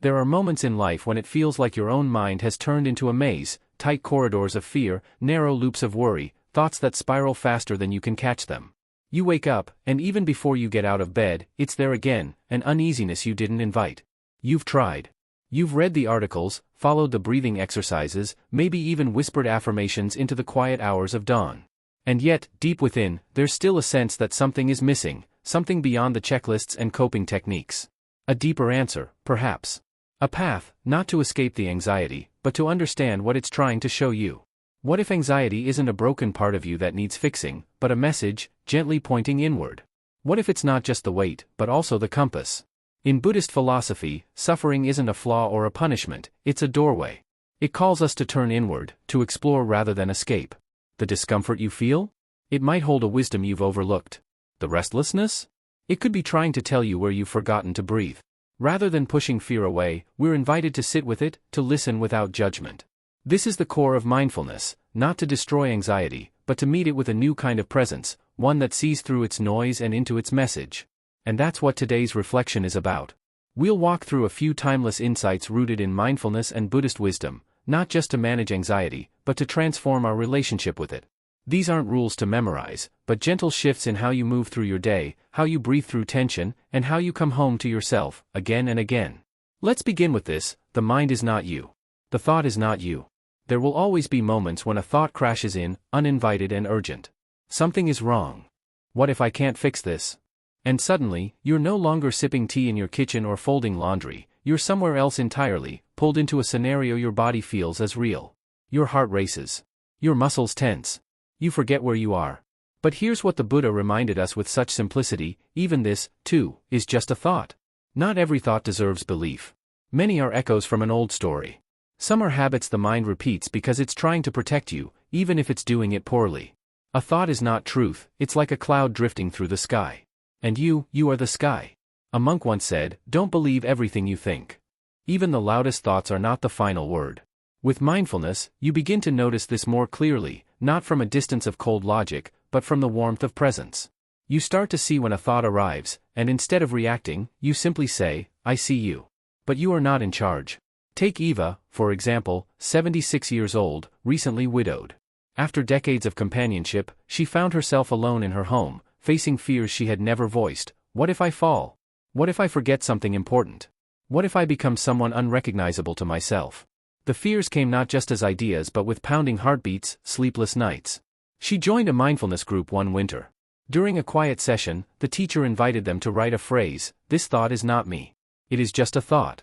There are moments in life when it feels like your own mind has turned into a maze, tight corridors of fear, narrow loops of worry, thoughts that spiral faster than you can catch them. You wake up, and even before you get out of bed, it's there again, an uneasiness you didn't invite. You've tried. You've read the articles, followed the breathing exercises, maybe even whispered affirmations into the quiet hours of dawn. And yet, deep within, there's still a sense that something is missing, something beyond the checklists and coping techniques. A deeper answer, perhaps. A path, not to escape the anxiety, but to understand what it's trying to show you. What if anxiety isn't a broken part of you that needs fixing, but a message, gently pointing inward? What if it's not just the weight, but also the compass? In Buddhist philosophy, suffering isn't a flaw or a punishment, it's a doorway. It calls us to turn inward, to explore rather than escape. The discomfort you feel? It might hold a wisdom you've overlooked. The restlessness? It could be trying to tell you where you've forgotten to breathe. Rather than pushing fear away, we're invited to sit with it, to listen without judgment. This is the core of mindfulness, not to destroy anxiety, but to meet it with a new kind of presence, one that sees through its noise and into its message. And that's what today's reflection is about. We'll walk through a few timeless insights rooted in mindfulness and Buddhist wisdom, not just to manage anxiety, but to transform our relationship with it. These aren't rules to memorize, but gentle shifts in how you move through your day, how you breathe through tension, and how you come home to yourself, again and again. Let's begin with this: the mind is not you. The thought is not you. There will always be moments when a thought crashes in, uninvited and urgent. Something is wrong. What if I can't fix this? And suddenly, you're no longer sipping tea in your kitchen or folding laundry, you're somewhere else entirely, pulled into a scenario your body feels as real. Your heart races. Your muscles tense. You forget where you are. But here's what the Buddha reminded us with such simplicity: even this, too, is just a thought. Not every thought deserves belief. Many are echoes from an old story. Some are habits the mind repeats because it's trying to protect you, even if it's doing it poorly. A thought is not truth, it's like a cloud drifting through the sky. And you are the sky. A monk once said, "Don't believe everything you think. Even the loudest thoughts are not the final word." With mindfulness, you begin to notice this more clearly, not from a distance of cold logic, but from the warmth of presence. You start to see when a thought arrives, and instead of reacting, you simply say, "I see you." But you are not in charge. Take Eva, for example, 76 years old, recently widowed. After decades of companionship, she found herself alone in her home, facing fears she had never voiced. What if I fall? What if I forget something important? What if I become someone unrecognizable to myself? The fears came not just as ideas but with pounding heartbeats, sleepless nights. She joined a mindfulness group one winter. During a quiet session, the teacher invited them to write a phrase: "This thought is not me. It is just a thought."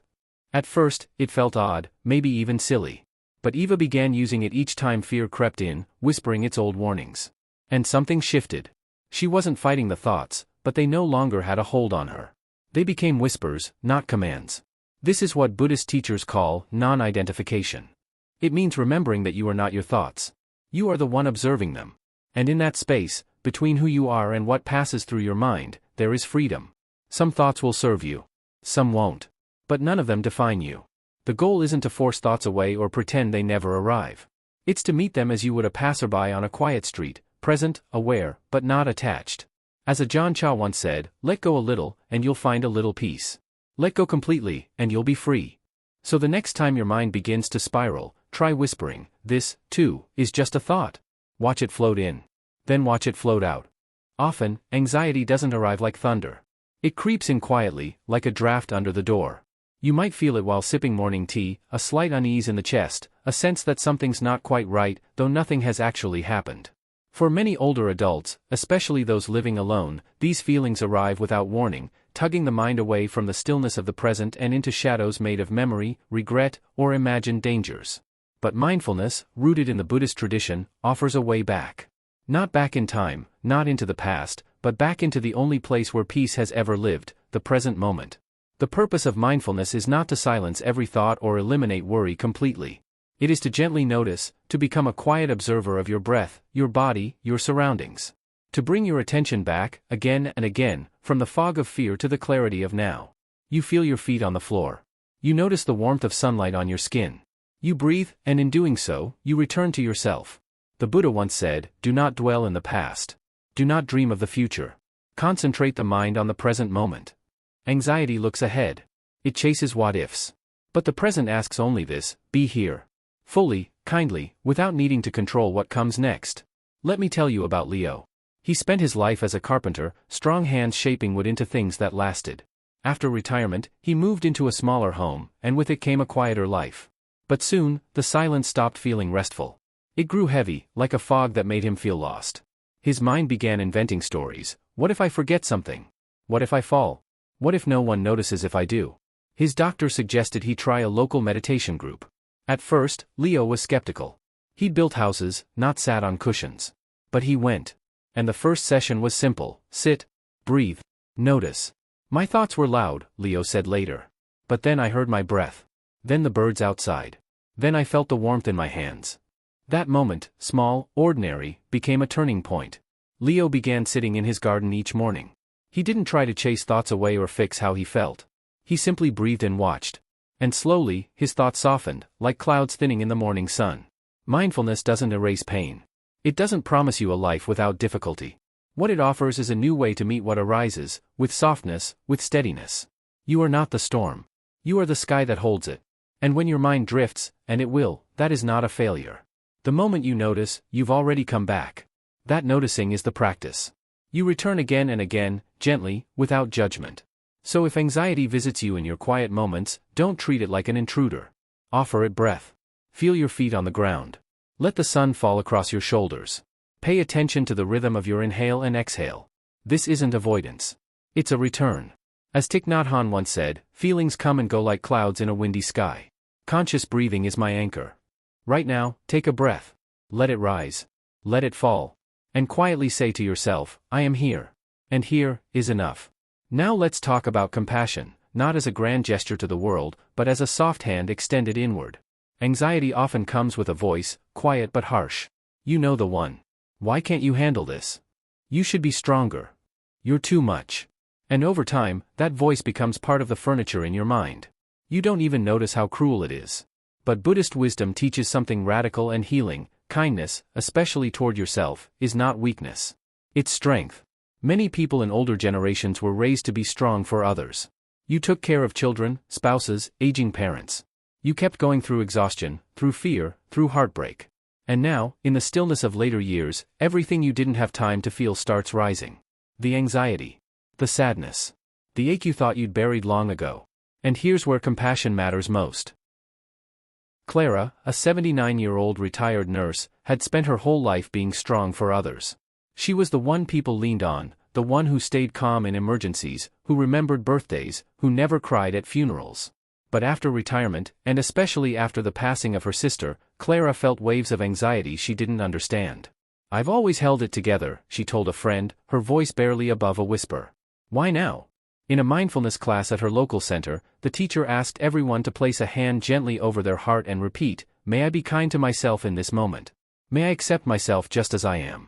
At first, it felt odd, maybe even silly. But Eva began using it each time fear crept in, whispering its old warnings. And something shifted. She wasn't fighting the thoughts, but they no longer had a hold on her. They became whispers, not commands. This is what Buddhist teachers call non-identification. It means remembering that you are not your thoughts. You are the one observing them. And in that space, between who you are and what passes through your mind, there is freedom. Some thoughts will serve you. Some won't. But none of them define you. The goal isn't to force thoughts away or pretend they never arrive. It's to meet them as you would a passerby on a quiet street, present, aware, but not attached. As Ajahn Chah once said, "Let go a little, and you'll find a little peace. Let go completely, and you'll be free." So the next time your mind begins to spiral, try whispering, "This, too, is just a thought." Watch it float in. Then watch it float out. Often, anxiety doesn't arrive like thunder. It creeps in quietly, like a draft under the door. You might feel it while sipping morning tea, a slight unease in the chest, a sense that something's not quite right, though nothing has actually happened. For many older adults, especially those living alone, these feelings arrive without warning, tugging the mind away from the stillness of the present and into shadows made of memory, regret, or imagined dangers. But mindfulness, rooted in the Buddhist tradition, offers a way back. Not back in time, not into the past, but back into the only place where peace has ever lived, the present moment. The purpose of mindfulness is not to silence every thought or eliminate worry completely. It is to gently notice, to become a quiet observer of your breath, your body, your surroundings. To bring your attention back, again and again, from the fog of fear to the clarity of now. You feel your feet on the floor. You notice the warmth of sunlight on your skin. You breathe, and in doing so, you return to yourself. The Buddha once said, "Do not dwell in the past. Do not dream of the future. Concentrate the mind on the present moment." Anxiety looks ahead. It chases what-ifs. But the present asks only this: be here. Fully, kindly, without needing to control what comes next. Let me tell you about Leo. He spent his life as a carpenter, strong hands shaping wood into things that lasted. After retirement, he moved into a smaller home, and with it came a quieter life. But soon, the silence stopped feeling restful. It grew heavy, like a fog that made him feel lost. His mind began inventing stories. What if I forget something? What if I fall? What if no one notices if I do? His doctor suggested he try a local meditation group. At first, Leo was skeptical. He'd built houses, not sat on cushions. But he went. And the first session was simple: sit, breathe, notice. My thoughts were loud, Leo said later. But then I heard my breath. Then the birds outside. Then I felt the warmth in my hands. That moment, small, ordinary, became a turning point. Leo began sitting in his garden each morning. He didn't try to chase thoughts away or fix how he felt. He simply breathed and watched. And slowly, his thoughts softened, like clouds thinning in the morning sun. Mindfulness doesn't erase pain. It doesn't promise you a life without difficulty. What it offers is a new way to meet what arises, with softness, with steadiness. You are not the storm. You are the sky that holds it. And when your mind drifts, and it will, that is not a failure. The moment you notice, you've already come back. That noticing is the practice. You return again and again, gently, without judgment. So if anxiety visits you in your quiet moments, don't treat it like an intruder. Offer it breath. Feel your feet on the ground. Let the sun fall across your shoulders. Pay attention to the rhythm of your inhale and exhale. This isn't avoidance. It's a return. As Thich Nhat Hanh once said, feelings come and go like clouds in a windy sky. Conscious breathing is my anchor. Right now, take a breath. Let it rise. Let it fall. And quietly say to yourself, I am here. And here is enough. Now let's talk about compassion, not as a grand gesture to the world, but as a soft hand extended inward. Anxiety often comes with a voice, quiet but harsh. You know the one. Why can't you handle this? You should be stronger. You're too much. And over time, that voice becomes part of the furniture in your mind. You don't even notice how cruel it is. But Buddhist wisdom teaches something radical and healing. Kindness, especially toward yourself, is not weakness. It's strength. Many people in older generations were raised to be strong for others. You took care of children, spouses, aging parents. You kept going through exhaustion, through fear, through heartbreak. And now, in the stillness of later years, everything you didn't have time to feel starts rising. The anxiety. The sadness. The ache you thought you'd buried long ago. And here's where compassion matters most. Clara, a 79-year-old retired nurse, had spent her whole life being strong for others. She was the one people leaned on, the one who stayed calm in emergencies, who remembered birthdays, who never cried at funerals. But after retirement, and especially after the passing of her sister, Clara felt waves of anxiety she didn't understand. I've always held it together, she told a friend, her voice barely above a whisper. Why now? In a mindfulness class at her local center, the teacher asked everyone to place a hand gently over their heart and repeat, "May I be kind to myself in this moment? May I accept myself just as I am?"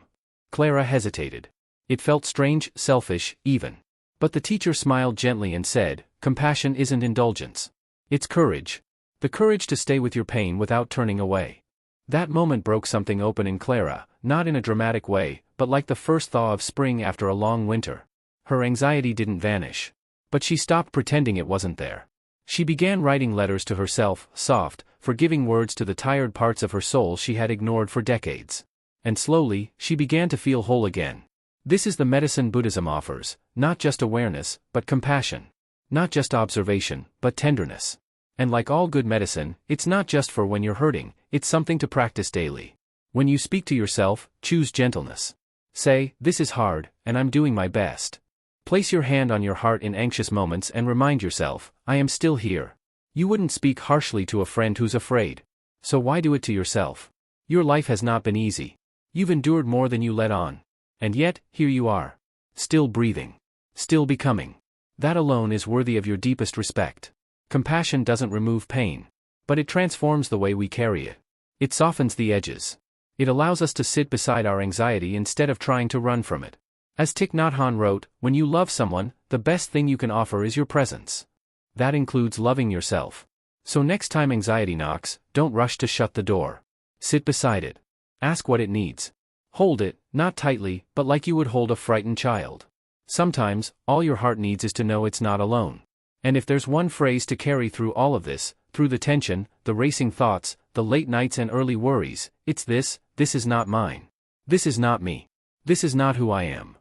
Clara hesitated. It felt strange, selfish, even. But the teacher smiled gently and said, "Compassion isn't indulgence. It's courage. The courage to stay with your pain without turning away." That moment broke something open in Clara, not in a dramatic way, but like the first thaw of spring after a long winter. Her anxiety didn't vanish. But she stopped pretending it wasn't there. She began writing letters to herself, soft, forgiving words to the tired parts of her soul she had ignored for decades. And slowly, she began to feel whole again. This is the medicine Buddhism offers, not just awareness, but compassion. Not just observation, but tenderness. And like all good medicine, it's not just for when you're hurting, it's something to practice daily. When you speak to yourself, choose gentleness. Say, "This is hard, and I'm doing my best." Place your hand on your heart in anxious moments and remind yourself, "I am still here." You wouldn't speak harshly to a friend who's afraid. So why do it to yourself? Your life has not been easy. You've endured more than you let on. And yet, here you are. Still breathing. Still becoming. That alone is worthy of your deepest respect. Compassion doesn't remove pain. But it transforms the way we carry it. It softens the edges. It allows us to sit beside our anxiety instead of trying to run from it. As Thich Nhat Hanh wrote, when you love someone, the best thing you can offer is your presence. That includes loving yourself. So next time anxiety knocks, don't rush to shut the door. Sit beside it. Ask what it needs. Hold it, not tightly, but like you would hold a frightened child. Sometimes, all your heart needs is to know it's not alone. And if there's one phrase to carry through all of this, through the tension, the racing thoughts, the late nights and early worries. It's this is not mine. This is not me. This is not who I am.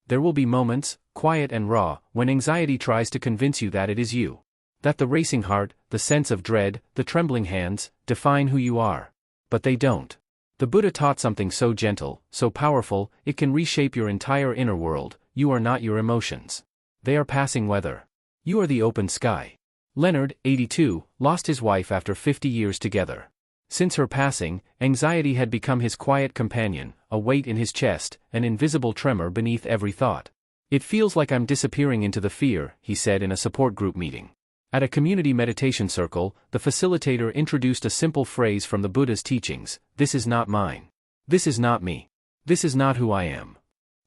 There will be moments, quiet and raw, when anxiety tries to convince you that it is you. That the racing heart, the sense of dread, the trembling hands, define who you are. But they don't. The Buddha taught something so gentle, so powerful, it can reshape your entire inner world. You are not your emotions. They are passing weather. You are the open sky. Leonard, 82, lost his wife after 50 years together. Since her passing, anxiety had become his quiet companion, a weight in his chest, an invisible tremor beneath every thought. It feels like I'm disappearing into the fear, he said in a support group meeting. At a community meditation circle, the facilitator introduced a simple phrase from the Buddha's teachings: this is not mine. This is not me. This is not who I am.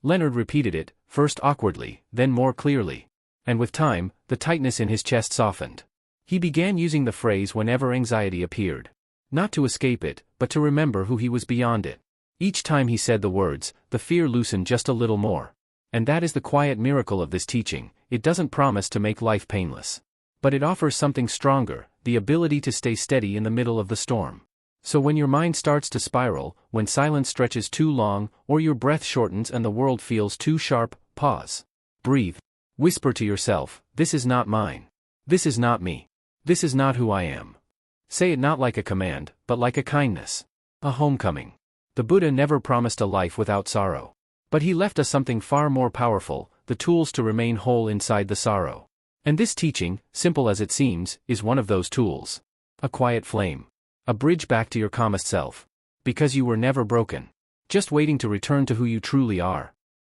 Leonard repeated it, first awkwardly, then more clearly. And with time, the tightness in his chest softened. He began using the phrase whenever anxiety appeared. Not to escape it, but to remember who he was beyond it. Each time he said the words, the fear loosened just a little more. And that is the quiet miracle of this teaching. It doesn't promise to make life painless. But it offers something stronger, the ability to stay steady in the middle of the storm. So when your mind starts to spiral, when silence stretches too long, or your breath shortens and the world feels too sharp, pause. Breathe. Whisper to yourself, this is not mine. This is not me. This is not who I am. Say it not like a command, but like a kindness. A homecoming. The Buddha never promised a life without sorrow. But he left us something far more powerful, the tools to remain whole inside the sorrow. And this teaching, simple as it seems, is one of those tools. A quiet flame. A bridge back to your calmest self. Because you were never broken. Just waiting to return to who you truly are.